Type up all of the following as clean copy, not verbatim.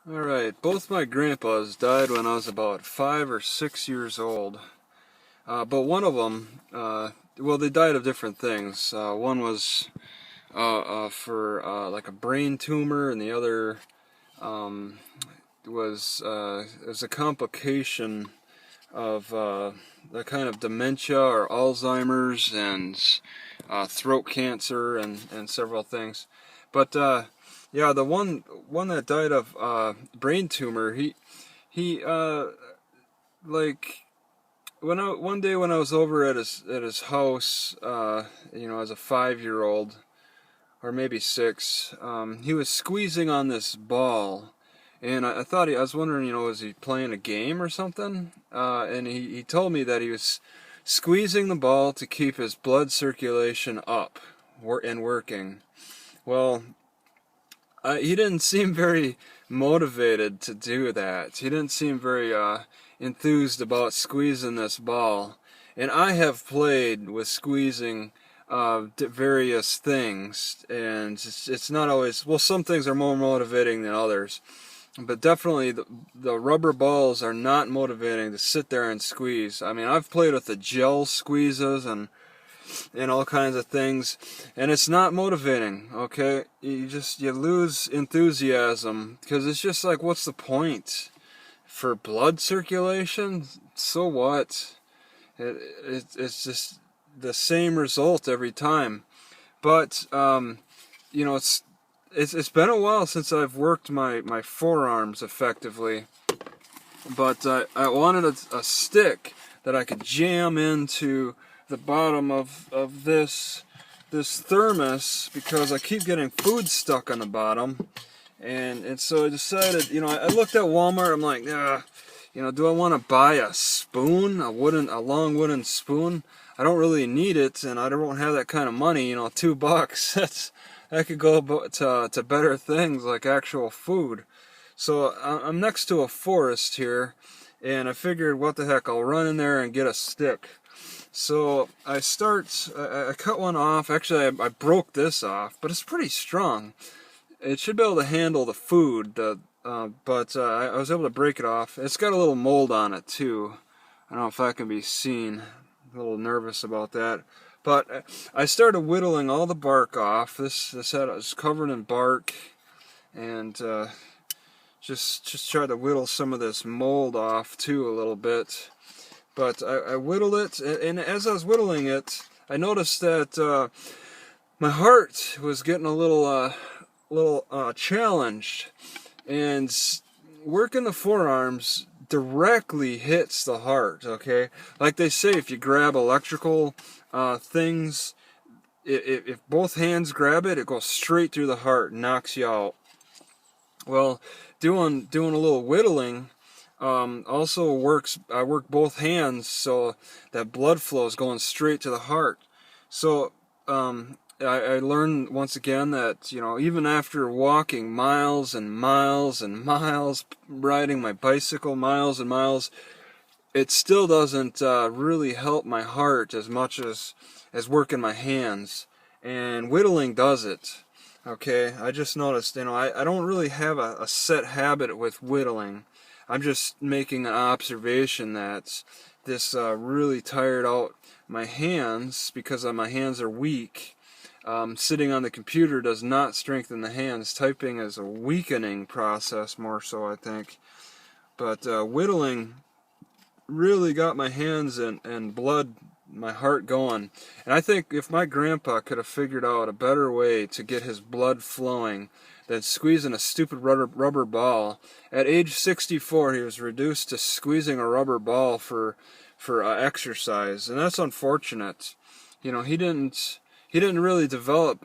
Alright, both my grandpas died when I was about 5 or 6 years old. But one of them, well, they died of different things. One was for like a brain tumor, and the other um, was as a complication of the kind of dementia or Alzheimer's and throat cancer and several things. But yeah, the one that died of brain tumor, he like one day when I was over at his house, as a 5-year-old or maybe 6, he was squeezing on this ball. And I thought I was wondering, was he playing a game or something? And he told me that he was squeezing the ball to keep his blood circulation up and working. Well, he didn't seem very motivated to do that. He didn't seem very enthused about squeezing this ball. And I have played with squeezing various things, and it's not always, well, some things are more motivating than others. But definitely the rubber balls are not motivating to sit there and squeeze. I mean, I've played with the gel squeezes and all kinds of things, and it's not motivating. Okay, you lose enthusiasm, because it's just like, what's the point? For blood circulation, so what? It's just the same result every time. But it's been a while since I've worked my forearms effectively, but I wanted a stick that I could jam into the bottom of this thermos, because I keep getting food stuck on the bottom, and so I decided, I looked at Walmart. I'm like, do I want to buy a spoon, a long wooden spoon? I don't really need it, and I don't have that kind of money. $2. That could go to better things like actual food. So I'm next to a forest here, and I figured, what the heck, I'll run in there and get a stick. So I cut one off. Actually, I broke this off, but it's pretty strong. It should be able to handle the food, but I was able to break it off. It's got a little mold on it too. I don't know if that can be seen. A little nervous about that. But I started whittling all the bark off. This head was covered in bark, and just tried to whittle some of this mold off too a little bit. But I whittled it, and as I was whittling it, I noticed that my heart was getting a little challenged, and working the forearms directly hits the heart. Okay, like they say, if you grab electrical things, if both hands grab it, it goes straight through the heart and knocks you out. Well, doing a little whittling also works. I work both hands so that blood flow is going straight to the heart. So I learned once again that, even after walking miles and miles and miles, riding my bicycle miles and miles, it still doesn't really help my heart as much as working my hands. And whittling does it. Okay, I just noticed, I don't really have a set habit with whittling. I'm just making an observation that this really tired out my hands, because my hands are weak. Sitting on the computer does not strengthen the hands. Typing is a weakening process, more so, I think. But whittling really got my hands and blood, my heart going. And I think if my grandpa could have figured out a better way to get his blood flowing than squeezing a stupid rubber ball, at age 64 he was reduced to squeezing a rubber ball for exercise, and that's unfortunate. He didn't really develop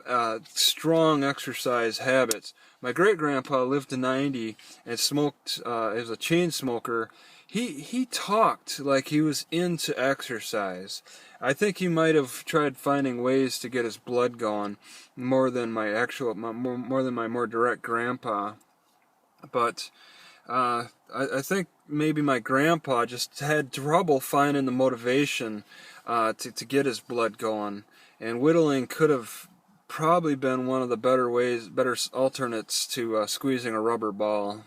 strong exercise habits. My great grandpa lived to 90 and smoked. He was a chain smoker. He talked like he was into exercise. I think he might have tried finding ways to get his blood going more than my more direct grandpa. But I think maybe my grandpa just had trouble finding the motivation to get his blood going, and whittling could have probably been one of the better alternates to squeezing a rubber ball.